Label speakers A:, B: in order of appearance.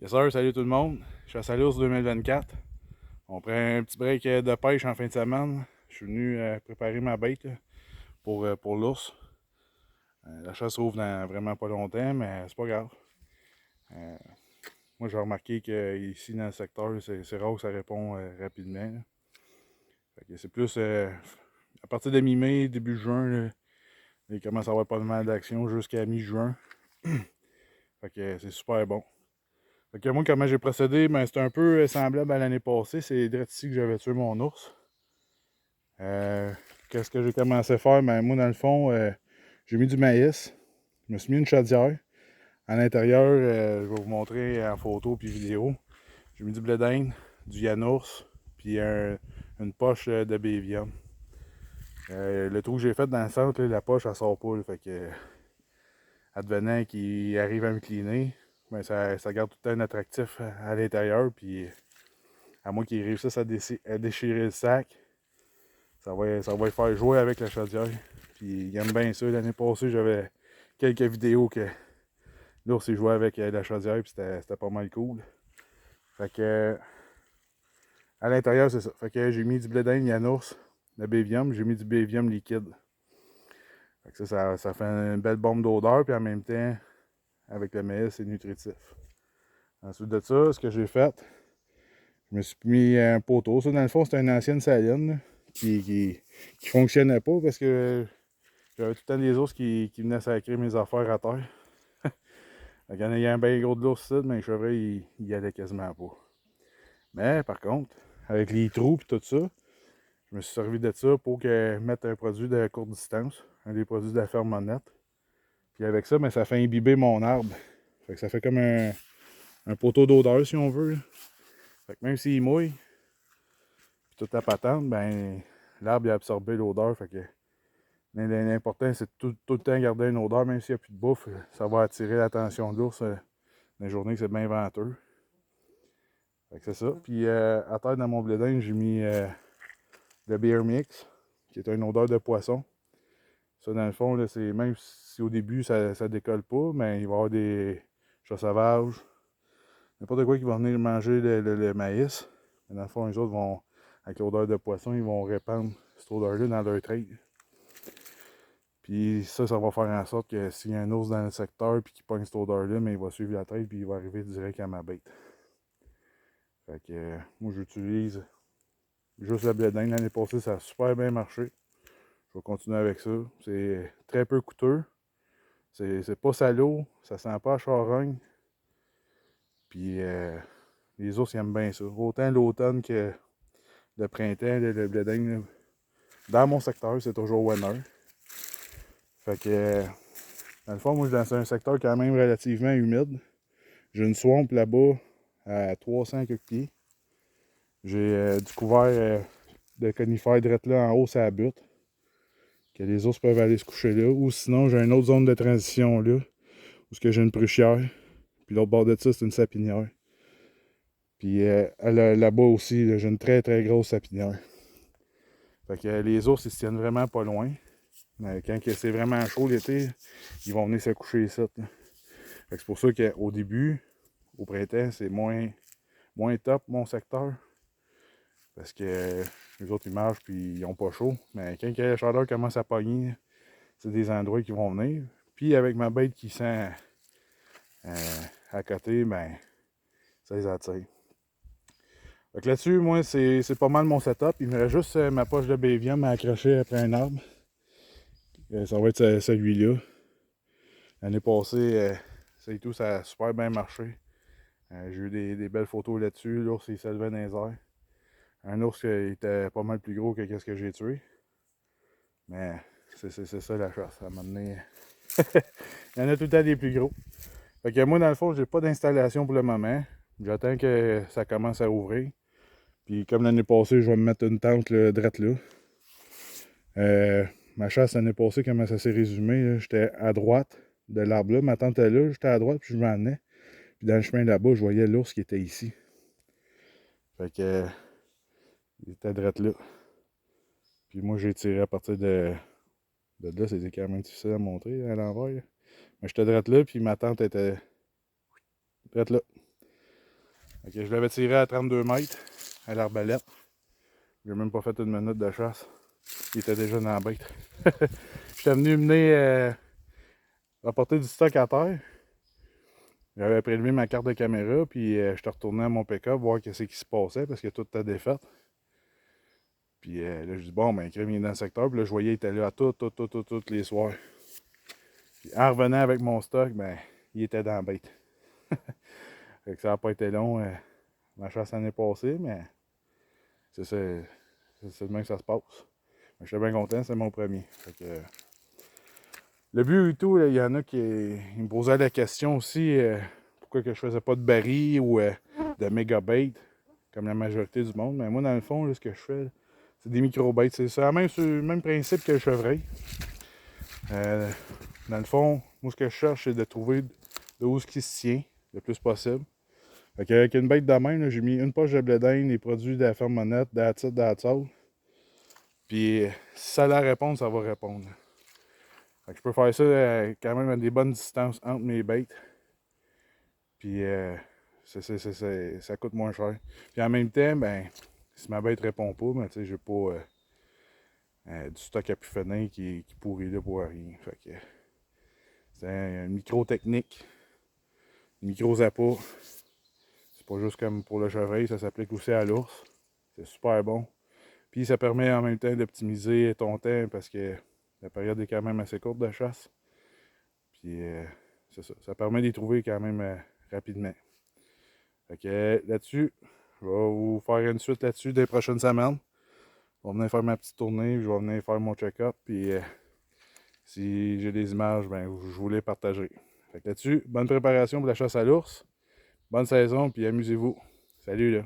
A: Yes sir, salut tout le monde. Chasse à l'ours 2024. On prend un petit break de pêche en fin de semaine. Je suis venu préparer ma bête là, pour l'ours. La chasse ouvre dans vraiment pas longtemps, mais c'est pas grave. Euh, Moi j'ai remarqué qu'ici dans le secteur, c'est rare que ça répond rapidement. Là. Fait que c'est plus à partir de mi-mai, début juin, là, il commence à avoir pas mal d'action jusqu'à mi-juin. Fait que c'est super bon. Fait que moi, comment j'ai procédé, ben, c'est un peu semblable à l'année passée. C'est direct ici que j'avais tué mon ours. Euh, Qu'est-ce que j'ai commencé à faire? Ben, moi, dans le fond, j'ai mis du maïs. Je me suis mis une chaudière. À l'intérieur, je vais vous montrer en photo puis vidéo. J'ai mis du blé d'Inde, du yanours, puis une poche de bévium. Le trou que j'ai fait dans le centre, là, la poche, elle sort pas. Là, fait que, advenant qu'il arrive à me cleaner, ben, ça garde tout le temps un attractif à l'intérieur. Puis, à moins qu'il réussisse à déchirer le sac, ça va faire jouer avec la chaudière. Puis il aime bien ça. L'année passée, j'avais quelques vidéos que l'ours il jouait avec la chaudière, puis c'était pas mal cool. Fait que à l'intérieur, c'est ça. Fait que j'ai mis du blé d'Inde Yanours, de bévium, j'ai mis du bévium liquide. Fait que ça fait une belle bombe d'odeur, puis en même temps, avec le maïs, c'est nutritif. Ensuite de ça, ce que j'ai fait, je me suis mis un poteau. Ça, dans le fond, c'était une ancienne saline là, qui fonctionnait pas parce que j'avais tout le temps des ours qui venaient sacrer mes affaires à terre. Fait qu'en ayant un bien gros de l'ours ici, mais les chevreuils, ils y allaient quasiment pas. Mais par contre, avec les trous et tout ça, je me suis servi de ça pour mettre un produit de courte distance, un des produits de la ferme Monette. Puis avec ça, ben, ça fait imbiber mon arbre. Fait que ça fait comme un poteau d'odeur si on veut. Là. Fait que même s'il mouille, puis toute la patente, ben l'arbre il a absorbé l'odeur. Fait que l'important, c'est tout le temps garder une odeur, même s'il n'y a plus de bouffe, ça va attirer l'attention de l'ours dans les journées que c'est bien venteux. Fait que c'est ça. Puis à terre dans mon blé d'Inde, j'ai mis le Beer Mix, qui est une odeur de poisson. Ça, dans le fond, là, c'est même si au début ça décolle pas, mais il va y avoir des chats sauvages, n'importe quoi qui va venir manger le maïs. Mais dans le fond, les autres vont, avec l'odeur de poisson, ils vont répandre cette odeur-là dans leur traite. Puis ça va faire en sorte que s'il y a un ours dans le secteur puis qu'il pogne cette odeur-là, mais il va suivre la traite puis il va arriver direct à ma bête. Fait que moi j'utilise juste le blé d'Inde. L'année passée, ça a super bien marché. Je vais continuer avec ça. C'est très peu coûteux. C'est pas salaud. Ça sent pas à charogne. Puis les ours ils aiment bien ça. Autant l'automne que le printemps, le blé d'Inde. Dans mon secteur, c'est toujours winner. Fait que dans le fond, moi je suis dans un secteur quand même relativement humide. J'ai une swamp là-bas à 300 quelques pieds. J'ai du couvert de conifères drette là en haut, ça butte. Que les ours peuvent aller se coucher là. Ou sinon, j'ai une autre zone de transition là, où j'ai une pruchière. Puis l'autre bord de ça, c'est une sapinière. Puis là-bas aussi, j'ai une très très grosse sapinière. Fait que les ours, ils se tiennent vraiment pas loin. Mais quand c'est vraiment chaud l'été, ils vont venir se coucher ici. Fait que c'est pour ça qu'au début, au printemps, c'est moins top mon secteur. Parce que les autres, ils marchent puis ils ont pas chaud. Mais quand la chaleur commence à pogner, c'est des endroits qui vont venir. Puis avec ma bête qui sent à côté, ben, ça les attire. Fait que là-dessus, moi, c'est pas mal mon setup. Il me reste juste ma poche de bévium à accrocher après un arbre. Ça va être celui-là. L'année passée, ça et tout, ça a super bien marché. J'ai eu des belles photos là-dessus. L'ours, il s'élevait dans les airs. Un ours qui était pas mal plus gros que ce que j'ai tué. Mais c'est ça la chasse. À un moment donné, il y en a tout le temps des plus gros. Fait que moi, dans le fond, j'ai pas d'installation pour le moment. J'attends que ça commence à ouvrir. Puis comme l'année passée, je vais me mettre une tente là, drette là. Ma chasse l'année passée, comment ça s'est résumé, j'étais à droite de l'arbre là. Ma tente est là, j'étais à droite, puis je m'en venais. Puis dans le chemin là-bas, je voyais l'ours qui était ici. Fait que il était drette là. Puis moi, j'ai tiré à partir de là, c'était quand même difficile à montrer à l'envers. Mais j'étais drette là, puis ma tente était drette là. Je l'avais tiré à 32 mètres à l'arbalète. J'ai même pas fait une minute de chasse. Il était déjà dans la bête. J'étais venu mener rapporter du stock à terre. J'avais prélevé ma carte de caméra, puis j'étais retourné à mon pick-up voir ce qui se passait parce que tout était défait. Puis là, je dis bon, ben, crème, il est dans le secteur. Puis là, je voyais, il était là à tous les soirs. Puis en revenant avec mon stock, ben, il était dans la bête. Fait que ça n'a pas été long. Ma chasse l'année passée, mais c'est de même que ça se passe. J'étais bien content, c'est mon premier. Fait que, le but et tout, il y en a qui me posaient la question aussi pourquoi que je faisais pas de barils ou de méga bait comme la majorité du monde. Mais moi, dans le fond, là, ce que je fais, c'est des micro-baits. C'est le même principe que le chevreuil. Dans le fond, moi, ce que je cherche, c'est de trouver de où ce qui se tient le plus possible. Fait qu'avec une bête de même, j'ai mis une poche de blé d'Inde, des produits de la ferme Monette, d'Atsol. Puis si ça a la réponse, ça va répondre. Fait que je peux faire ça quand même à des bonnes distances entre mes bêtes. Puis ça coûte moins cher. Puis en même temps, ben, si ma bête répond pas, ben, tu sais, j'ai pas du stock à pu finir qui pourrit là pour rien. Fait que c'est un micro-technique, micro-zappa. C'est pas juste comme pour le chevreuil, ça s'applique aussi à l'ours. C'est super bon. Puis ça permet en même temps d'optimiser ton temps parce que la période est quand même assez courte de chasse. Puis c'est ça. Ça permet d'y trouver quand même rapidement. Fait que là-dessus, je vais vous faire une suite là-dessus des prochaines semaines. Je vais venir faire ma petite tournée, je vais venir faire mon check-up. Puis si j'ai des images, ben, je vous les partagerai. Fait que là-dessus, bonne préparation pour la chasse à l'ours. Bonne saison, puis amusez-vous. Salut là!